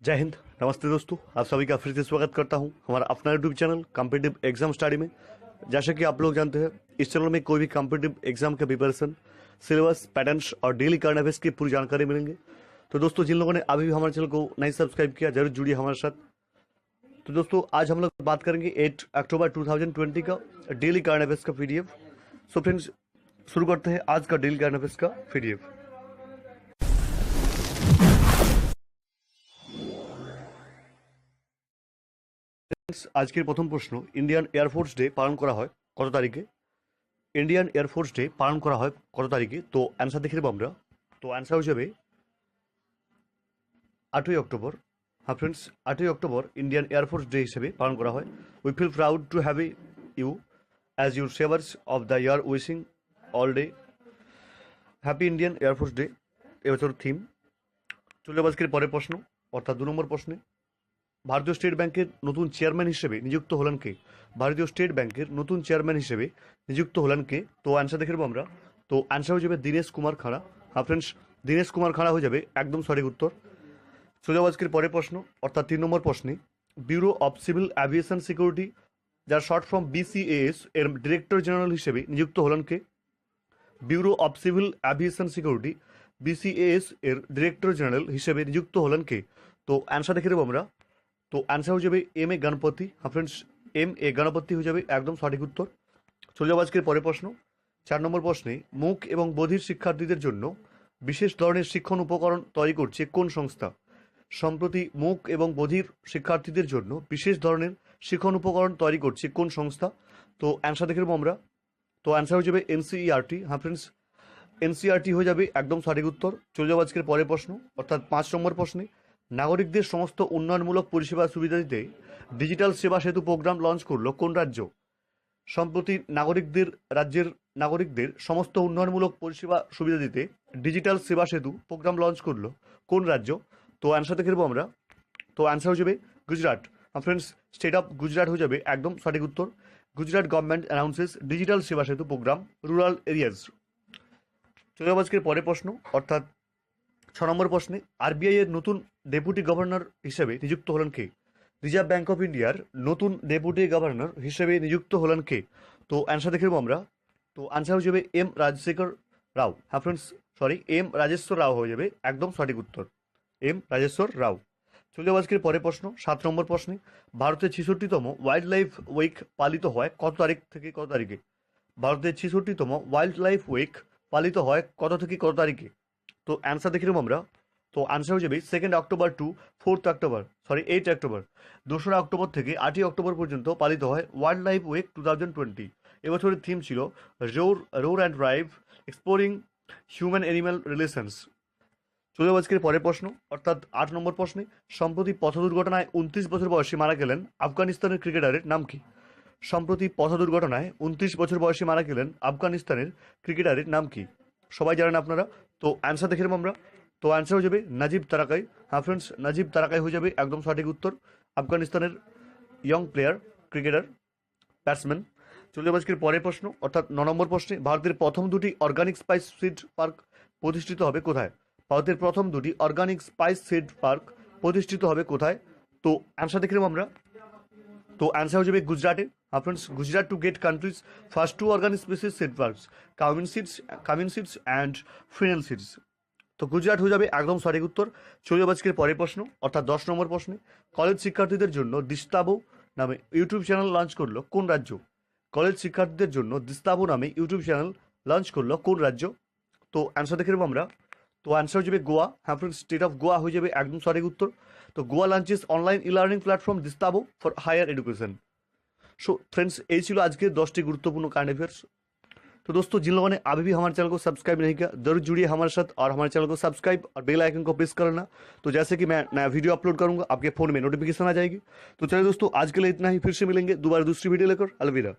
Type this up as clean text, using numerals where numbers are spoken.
जय हिंद। नमस्ते दोस्तों, आप सभी का फिर से स्वागत करता हूं हमारा अपना YouTube channel competitive exam study में। जैसे कि आप लोग जानते हैं, इस चैनल में कोई भी कॉम्पिटिटिव एग्जाम के प्रिपरेशन, सिलेबस, पैटर्न्स और डेली करंट अफेयर्स की पूरी जानकारी मिलेंगे। तो दोस्तों, जिन लोगों ने अभी भी हमारे चैनल को नहीं सब्सक्राइब किया, जरूर जुड़िए हमारे साथ। तो दोस्तों, आज हम लोग बात करेंगे 8 अक्टूबर 2020 का डेली करंट अफेयर्स का पीडीएफ। सो फ्रेंड्स, शुरू करते हैं आज का डेली करंट अफेयर्स का पीडीएफ। আজকের প্রথম প্রশ্ন, ইন্ডিয়ান এয়ারফোর্স ডে পালন করা হয় কত তারিখে? ইন্ডিয়ান এয়ারফোর্স ডে পালন করা হয় কত তারিখে? তো অ্যান্সার দেখে নেব আমরা। তো অ্যান্সার হয়ে যাবে 8ই অক্টোবর। হ্যাঁ ফ্রেন্ডস, 8ই অক্টোবর ইন্ডিয়ান এয়ারফোর্স ডে হিসেবে পালন করা হয়। We feel proud to have you as your savers of the year, wishing all day happy Indian Air Force day, এবছর থিম। চলে যাবো আজকের পরের প্রশ্ন, অর্থাৎ 2 নম্বর প্রশ্নে। ভারতীয় স্টেট ব্যাংকের নতুন চেয়ারম্যান হিসেবে নিযুক্ত হলেন কে? ভারতীয় স্টেট ব্যাংকের নতুন চেয়ারম্যান হিসেবে নিযুক্ত হলেন কে? তো অ্যান্সার দেখে নেবো আমরা। তো অ্যান্সার হয়ে যাবে দীনেশ কুমার খাড়া। হ্যাঁ ফ্রেন্ডস, দীনেশ কুমার খাড়া হয়ে যাবে একদম সঠিক উত্তর। চলে যাবো আজকের পরের প্রশ্ন, অর্থাৎ 3 নম্বর প্রশ্নে। Bureau of civil aviation security, যার শর্ট ফর্ম BCAS, এর ডিরেক্টর জেনারেল হিসেবে নিযুক্ত হলেন কে? Bureau of civil aviation security, BCAS, এর ডিরেক্টর জেনারেল হিসেবে নিযুক্ত হলেন কে? তো অ্যান্সার দেখে নেবো আমরা। তো অ্যান্সার হয়ে যাবে MA গণপতি। হ্যাঁ ফ্রেন্ডস, MA গণপতি হয়ে যাবে একদম সঠিক উত্তর। চলে যাবো আজকের পরের প্রশ্ন, 4 নম্বর প্রশ্নে। মূক এবং বধির শিক্ষার্থীদের জন্য বিশেষ ধরনের শিক্ষণ উপকরণ তৈরি করছে কোন সংস্থা? সম্প্রতি মূক এবং বধির শিক্ষার্থীদের জন্য বিশেষ ধরনের শিক্ষণ উপকরণ তৈরি করছে কোন সংস্থা? তো অ্যান্সার দেখে নেবো আমরা। তো অ্যান্সার হয়ে যাবে NCERT। হ্যাঁ ফ্রেন্ডস, NCERT হয়ে যাবে একদম সঠিক উত্তর। চলে যাবো আজকের পরের প্রশ্ন, অর্থাৎ 5 নম্বর প্রশ্নে। নাগরিকদের সমস্ত উন্নয়নমূলক পরিষেবা সুবিধা দিতে ডিজিটাল সেবা সেতু প্রোগ্রাম লঞ্চ করলো কোন রাজ্য? সম্প্রতি রাজ্যের নাগরিকদের সমস্ত উন্নয়নমূলক পরিষেবা সুবিধা দিতে ডিজিটাল সেবা সেতু প্রোগ্রাম লঞ্চ করলো কোন রাজ্য? তো অ্যান্সার দেখে নেবো আমরা। তো অ্যান্সার হয়ে যাবে Gujarat. Friends, state of Gujarat হয়ে যাবে একদম সঠিক উত্তর। গুজরাট গভর্নমেন্ট অ্যানাউন্সেস ডিজিটাল সেবা সেতু প্রোগ্রাম রুরাল এরিয়াজ। চলে যাবো আজকের পরের প্রশ্ন, অর্থাৎ 6 নম্বর প্রশ্নে। RBI এর নতুন ডেপুটি গভর্নর হিসেবে নিযুক্ত হলেন কে? রিজার্ভ ব্যাঙ্ক অফ ইন্ডিয়ার নতুন ডেপুটি গভর্নর হিসেবে নিযুক্ত হলেন কে? তো অ্যান্সার দেখে নেবো আমরা। তো অ্যান্সার হয়ে যাবে M রাজশেখর রাও। হ্যাঁ ফ্রেন্ডস, M রাজেশ্বর রাও হয়ে যাবে একদম সঠিক উত্তর, M রাজেশ্বর রাও। চলে যাবো আজকের পরের প্রশ্ন, 7 নম্বর প্রশ্নে। ভারতের 66তম ওয়াইল্ড লাইফ উইক পালিত হয় কত তারিখ থেকে কত তারিখে? ভারতের 66তম ওয়াইল্ড লাইফ উইক পালিত হয় কত থেকে কত তারিখে? তো অ্যান্সার দেখে নেবো আমরা। তো অ্যান্সার হয়ে যাবে 2 অক্টোবর টু 8 অক্টোবর। 2রা অক্টোবর থেকে 8ই অক্টোবর পর্যন্ত পালিত হয় ওয়াইল্ড লাইফ উইক 2020। এবছরের থিম ছিল roar and drive, exploring human animal relations. চলে যাবো আজকের পরের প্রশ্ন, অর্থাৎ 8 নম্বর প্রশ্নে। সম্প্রতি পথ দুর্ঘটনায় 29 বছর বয়সী মারা গেলেন আফগানিস্তানের ক্রিকেটারের নাম কি? সম্প্রতি পথ দুর্ঘটনায় 29 বছর বয়সী মারা গেলেন আফগানিস্তানের ক্রিকেটারের নাম কি? সবাই জানেন আপনারা। তো অ্যান্সার দেখে নেবো আমরা। তো অ্যান্সার হয়ে যাবে নাজিব তারাকাই। হ্যাঁ ফ্রেন্ডস, নাজিব তারাকাই হয়ে যাবে একদম সঠিক উত্তর। আফগানিস্তানের ইয়ং প্লেয়ার, ক্রিকেটার, ব্যাটসম্যান। চলে যাবো আজকের পরের প্রশ্ন, অর্থাৎ 9 নম্বর প্রশ্নে। ভারতের প্রথম 2টি অর্গানিক স্পাইস সিড পার্ক প্রতিষ্ঠিত হবে কোথায়? ভারতের প্রথম 2টি অর্গানিক স্পাইস সিড পার্ক প্রতিষ্ঠিত হবে কোথায়? তো অ্যান্সার দেখে নেবো আমরা। তো অ্যান্সার হয়ে যাবে গুজরাটে। Friends, Gujarat to get countries first 2 organic species seed parks, come in seeds and fennel seeds. তো গুজরাট হয়ে যাবে একদম সঠিক উত্তর। চলে যাবো আজকের পরের প্রশ্ন, অর্থাৎ 10 নম্বর প্রশ্নে। কলেজ শিক্ষার্থীদের জন্য দিস্তাবু নামে ইউটিউব চ্যানেল লঞ্চ করলো কোন রাজ্য? কলেজ শিক্ষার্থীদের জন্য দিস্তাবু নামে ইউটিউব চ্যানেল লঞ্চ করলো কোন রাজ্য? তো অ্যান্সার দেখে নেবো আমরা। তো অ্যান্সার হয়ে যাবে গোয়া। হ্যাঁ ফ্রেন্ডস, স্টেট অফ গোয়া হয়ে যাবে একদম সঠিক উত্তর। তো Goa launches online learning platform দিস্তাবু for higher education. So friends, यही ছিল আজকে 10টি গুরুত্বপূর্ণ करंट अफेयर्स। तो दोस्तों, जिन लोगों ने अभी भी हमारे चैनल को सब्सक्राइब नहीं किया, जरूर जुड़िए हमारे साथ और हमारे चैनल को सब्सक्राइब और बेल आइकन को प्रेस करना। तो जैसे कि मैं नया वीडियो अपलोड करूंगा, आपके फ़ोन में नोटिफिकेशन आ जाएगी। तो चलिए दोस्तों, आज के लिए इतना ही। फिर से मिलेंगे दोबारा दूसरी वीडियो लेकर। अलविदा।